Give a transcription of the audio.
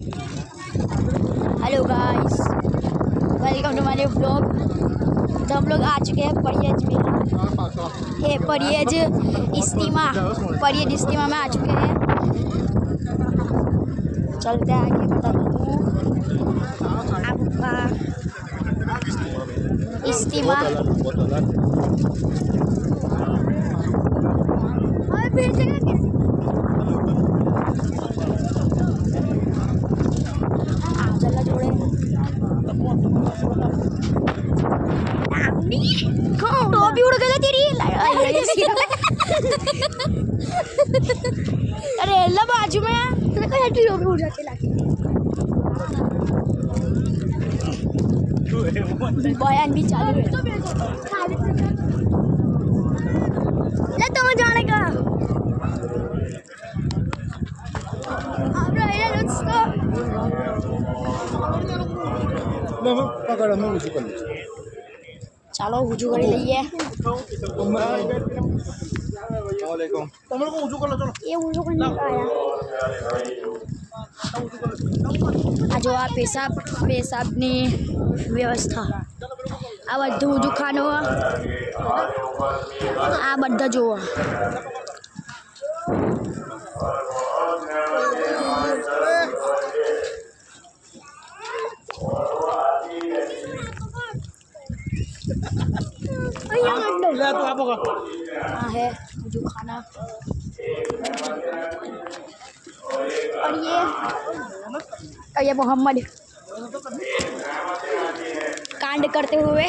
Hello guys, welcome to my blog. तो हम लोग आ चुके हैं परियज मेला, ये परियज इस्तीमा में आ चुके हैं। चलते हैं आगे, बता दूँ आपका इस्तीमा। चला जोड़े तो भी उड़ गया तेरी। अरे अल्लाह बाजू में तो भी उड़ जाते लाके। बयान भी चालू है। ले तो जाने का ચાલો ઊંચું કરી લઈએ। એ ઊંચું કરી આ જો આ પેશાબની વ્યવસ્થા, આ બધું ઊંચું ખાનું, આ બધા જોવો। हाँ है जो खाना। और ये मोहम्मद कांड करते हुए